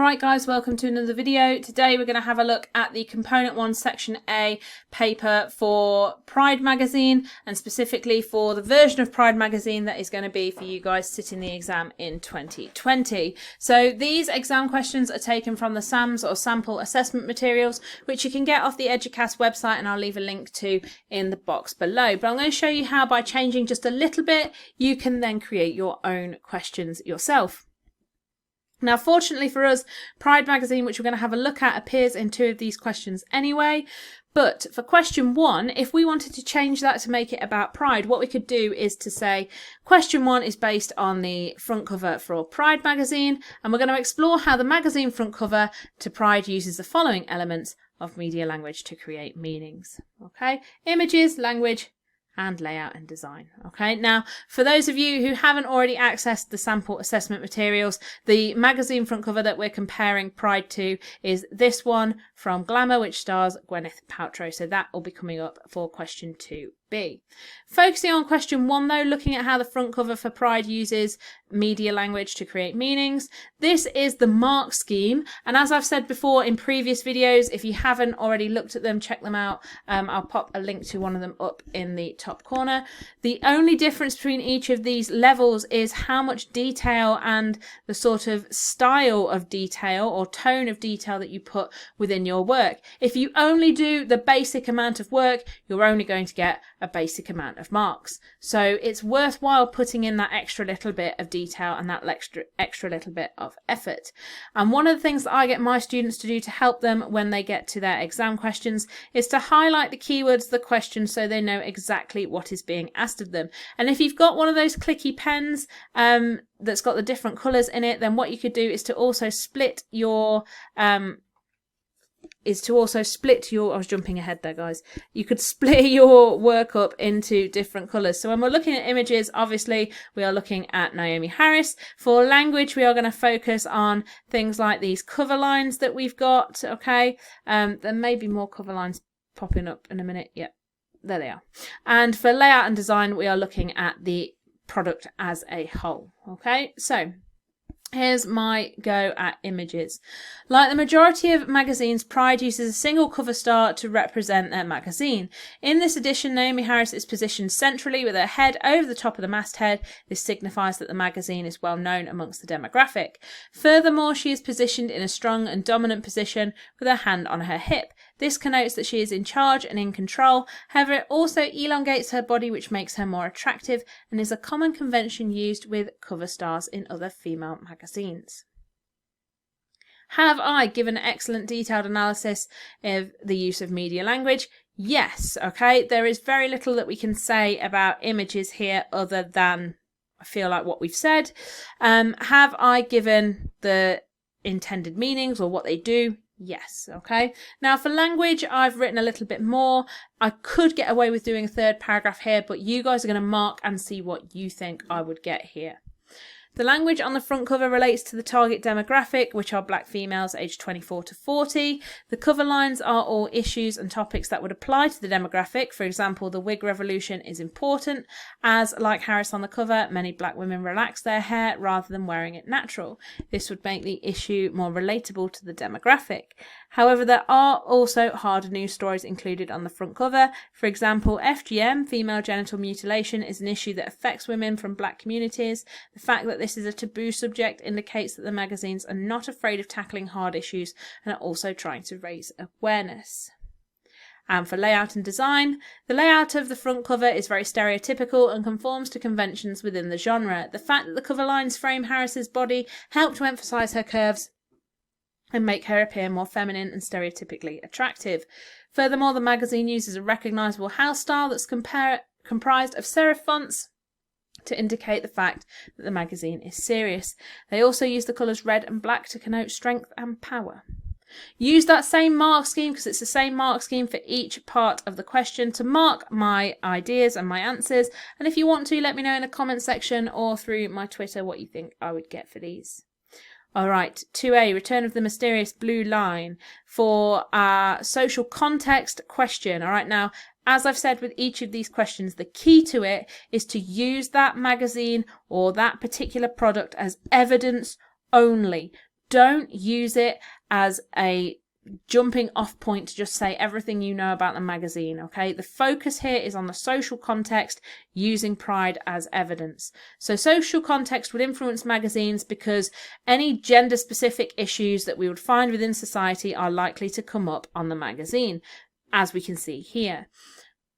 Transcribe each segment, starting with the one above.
Alright guys, welcome to another video. Today we're going to have a look at the Component 1 Section A paper for Pride magazine, and specifically for the version of Pride magazine that is going to be for you guys sitting the exam in 2020. So these exam questions are taken from the SAMS or sample assessment materials, which you can get off the Educast website, and I'll leave a link to in the box below. But I'm going to show you how, by changing just a little bit, you can then create your own questions yourself. Now, fortunately for us, Pride magazine, which we're going to have a look at, appears in 2 of these questions anyway. But for question 1, if we wanted to change that to make it about Pride, what we could do is to say question 1 is based on the front cover for Pride magazine, and we're going to explore how the magazine front cover to Pride uses the following elements of media language to create meanings. Okay, images, language, and layout and design. Okay, now for those of you who haven't already accessed the sample assessment materials, the magazine front cover that we're comparing Pride to is this one from Glamour, which stars Gwyneth Paltrow. So that will be coming up for question 2B. Focusing on question 1 though, looking at how the front cover for Pride uses media language to create meanings. This is the mark scheme, and as I've said before in previous videos, if you haven't already looked at them, check them out. I'll pop a link to one of them up in the top corner. The only difference between each of these levels is how much detail and the sort of style of detail or tone of detail that you put within your work. If you only do the basic amount of work, you're only going to get a basic amount of marks. So it's worthwhile putting in that extra little bit of detail and that extra little bit of effort. And one of the things that I get my students to do to help them when they get to their exam questions is to highlight the keywords of the question so they know exactly what is being asked of them. And if you've got one of those clicky pens that's got the different colours in it, then what you could do is to also split your I was jumping ahead there, guys. You could split your work up into different colours. So when we're looking at images, obviously we are looking at Naomie Harris. For language, we are going to focus on things like these cover lines that we've got. Okay, there may be more cover lines popping up in a minute. Yep, there they are. And for layout and design, we are looking at the product as a whole. Okay, so here's my go at images. Like the majority of magazines, Pride uses a single cover star to represent their magazine. In this edition, Naomie Harris is positioned centrally with her head over the top of the masthead. This signifies that the magazine is well known amongst the demographic. Furthermore, she is positioned in a strong and dominant position with her hand on her hip. This connotes that she is in charge and in control. However, it also elongates her body, which makes her more attractive, and is a common convention used with cover stars in other female magazines. Have I given excellent detailed analysis of the use of media language? Yes. Okay, there is very little that we can say about images here other than, I feel like, what we've said. Have I given the intended meanings or what they do? Yes. Okay, now for language, I've written a little bit more. I could get away with doing a 3rd paragraph here, but you guys are going to mark and see what you think I would get here. The language on the front cover relates to the target demographic, which are black females aged 24 to 40. The cover lines are all issues and topics that would apply to the demographic. For example, the wig revolution is important, as, like Harris on the cover, many black women relax their hair rather than wearing it natural. This would make the issue more relatable to the demographic. However, there are also harder news stories included on the front cover. For example, FGM, female genital mutilation, is an issue that affects women from black communities. The fact that this is a taboo subject indicates that the magazines are not afraid of tackling hard issues and are also trying to raise awareness. And for layout and design, the layout of the front cover is very stereotypical and conforms to conventions within the genre. The fact that the cover lines frame Harris's body help to emphasise her curves and make her appear more feminine and stereotypically attractive. Furthermore, the magazine uses a recognisable house style that's comprised of serif fonts to indicate the fact that the magazine is serious. They also use the colours red and black to connote strength and power. Use that same mark scheme, because it's the same mark scheme for each part of the question, to mark my ideas and my answers. And if you want to, let me know in the comment section or through my Twitter what you think I would get for these. Alright, 2A, Return of the Mysterious Blue Line, for our social context question. Alright, now, as I've said with each of these questions, the key to it is to use that magazine or that particular product as evidence only. don't use it as a jumping off point to just say everything you know about the magazine, okay? The focus here is on the social context, using Pride as evidence. So social context would influence magazines because any gender specific issues that we would find within society are likely to come up on the magazine, as we can see here.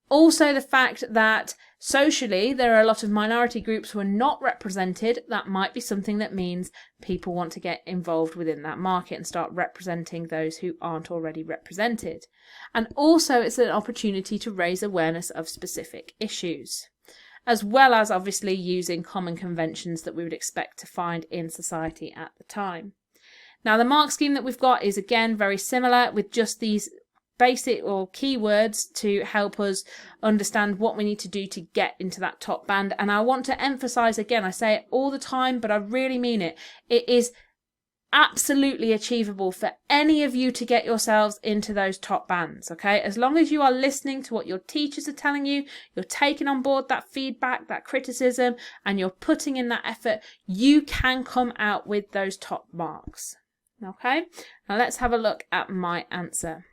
Also, the fact that socially there are a lot of minority groups who are not represented, that might be something that means people want to get involved within that market and start representing those who aren't already represented. And also it's an opportunity to raise awareness of specific issues, as well as obviously using common conventions that we would expect to find in society at the time. Now the mark scheme that we've got is again very similar, with just these basic or keywords to help us understand what we need to do to get into that top band. And I want to emphasize again, I say it all the time, but I really mean it. It is absolutely achievable for any of you to get yourselves into those top bands, okay? As long as you are listening to what your teachers are telling you, you're taking on board that feedback, that criticism, and you're putting in that effort, you can come out with those top marks, okay? Now let's have a look at my answer.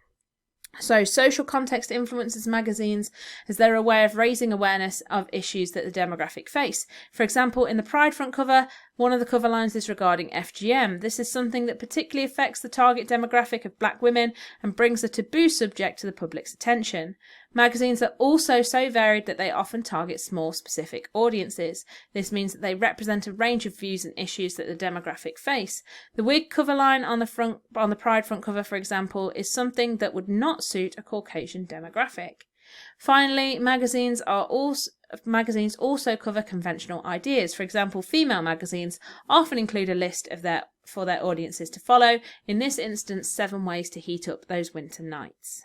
So social context influences magazines as they're a way of raising awareness of issues that the demographic face. For example, in the Pride front cover, one of the cover lines is regarding FGM. This is something that particularly affects the target demographic of black women and brings a taboo subject to the public's attention. Magazines are also so varied that they often target small specific audiences. This means that they represent a range of views and issues that the demographic face. The wig cover line on the Pride front cover, for example, is something that would not suit a Caucasian demographic. Finally, magazines also cover conventional ideas. For example, female magazines often include a list for their audiences to follow. In this instance, 7 ways to heat up those winter nights.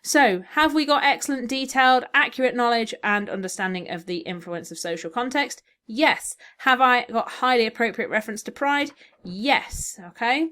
So, have we got excellent, detailed, accurate knowledge and understanding of the influence of social context? Yes. Have I got highly appropriate reference to Pride? Yes. Okay.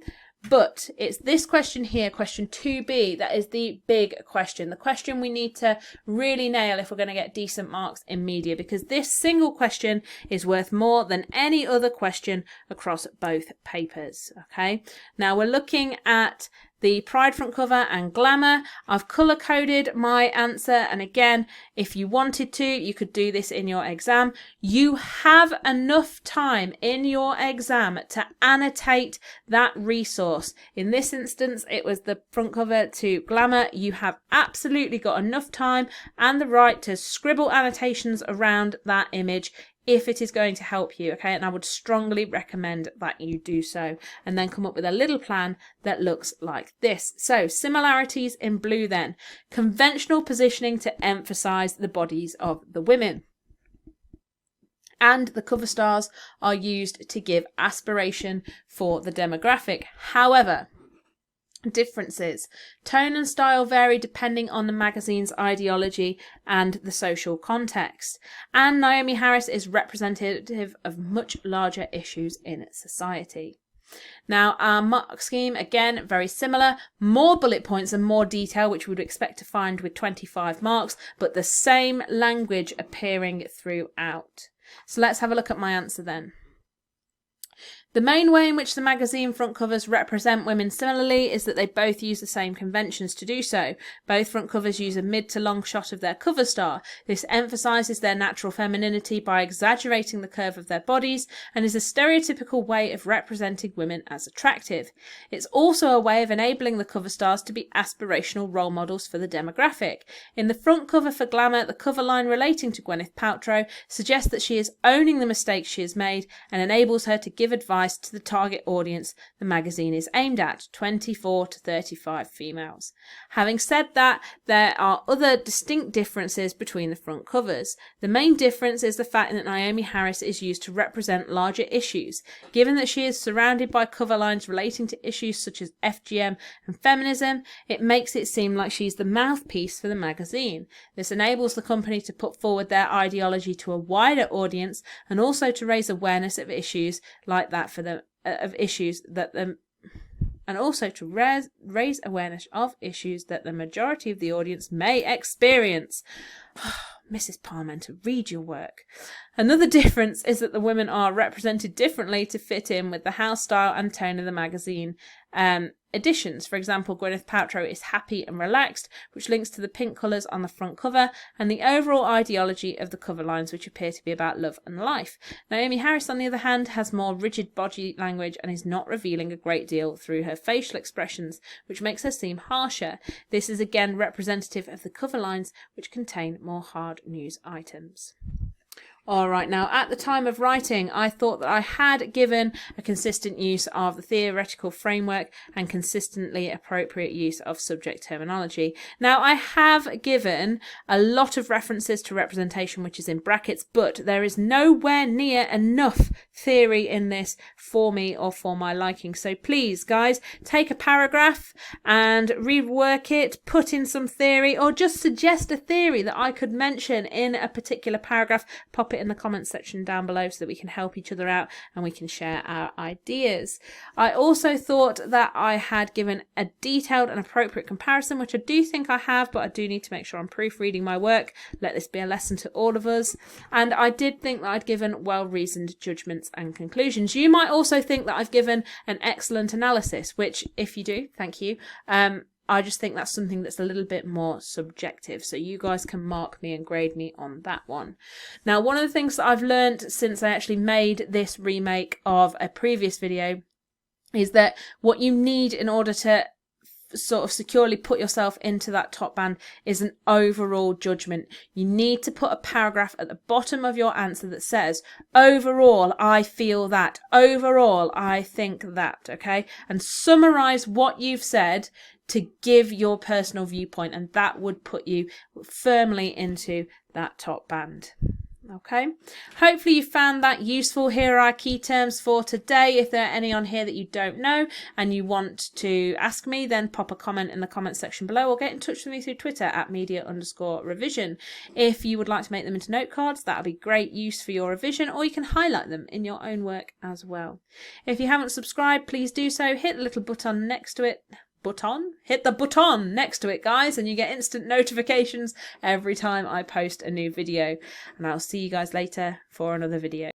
But it's this question here, question 2b, that is the big question. The question we need to really nail if we're going to get decent marks in media, because this single question is worth more than any other question across both papers. Okay. Now we're looking at the Pride front cover and Glamour. I've colour coded my answer, and again, if you wanted to, you could do this in your exam. You have enough time in your exam to annotate that resource. In this instance, it was the front cover to Glamour. You have absolutely got enough time and the right to scribble annotations around that image if it is going to help you, okay? And I would strongly recommend that you do so, and then come up with a little plan that looks like this. So similarities in blue then. Conventional positioning to emphasize the bodies of the women. And the cover stars are used to give aspiration for the demographic. However, differences. Tone and style vary depending on the magazine's ideology and the social context. And Naomie Harris is representative of much larger issues in society. Now our mark scheme, again, very similar. More bullet points and more detail, which we would expect to find with 25 marks, but the same language appearing throughout. So let's have a look at my answer then. The main way in which the magazine front covers represent women similarly is that they both use the same conventions to do so. Both front covers use a mid to long shot of their cover star. This emphasises their natural femininity by exaggerating the curve of their bodies and is a stereotypical way of representing women as attractive. It's also a way of enabling the cover stars to be aspirational role models for the demographic. In the front cover for Glamour, the cover line relating to Gwyneth Paltrow suggests that she is owning the mistakes she has made and enables her to give advice to the target audience the magazine is aimed at, 24 to 35 females. Having said that, there are other distinct differences between the front covers. The main difference is the fact that Naomie Harris is used to represent larger issues. Given that she is surrounded by cover lines relating to issues such as FGM and feminism, it makes it seem like she's the mouthpiece for the magazine. This enables the company to put forward their ideology to a wider audience and also to raise awareness of issues like that and also to raise awareness of issues that the majority of the audience may experience. Mrs. Parmenter, read your work. Another difference is that the women are represented differently to fit in with the house style and tone of the magazine editions. For example, Gwyneth Paltrow is happy and relaxed, which links to the pink colours on the front cover, and the overall ideology of the cover lines, which appear to be about love and life. Naomie Harris, on the other hand, has more rigid body language and is not revealing a great deal through her facial expressions, which makes her seem harsher. This is again representative of the cover lines, which contain more hard news items. All right, now at the time of writing, I thought that I had given a consistent use of the theoretical framework and consistently appropriate use of subject terminology. Now, I have given a lot of references to representation, which is in brackets, but there is nowhere near enough theory in this for me or for my liking. So please, guys, take a paragraph and rework it, put in some theory, or just suggest a theory that I could mention in a particular paragraph. Pop it in the comments section down below so that we can help each other out and we can share our ideas. I also thought that I had given a detailed and appropriate comparison, which I do think I have, but I do need to make sure I'm proofreading my work. Let this be a lesson to all of us. And I did think that I'd given well-reasoned judgments and conclusions. You might also think that I've given an excellent analysis, which if you do, thank you. I just think that's something that's a little bit more subjective. So you guys can mark me and grade me on that one. Now, one of the things that I've learned since I actually made this remake of a previous video is that what you need in order to sort of securely put yourself into that top band is an overall judgment. You need to put a paragraph at the bottom of your answer that says, overall, I feel that. Overall, I think that. Okay? And summarize what you've said to give your personal viewpoint, and that would put you firmly into that top band. Okay, hopefully you found that useful. Here are our key terms for today. If there are any on here that you don't know and you want to ask me, then pop a comment in the comment section below or get in touch with me through Twitter at media_revision. If you would like to make them into note cards, that'll be great use for your revision, or you can highlight them in your own work as well. If you haven't subscribed, please do so. Hit the little button next to it. Hit the button next to it, guys, and you get instant notifications every time I post a new video. And I'll see you guys later for another video.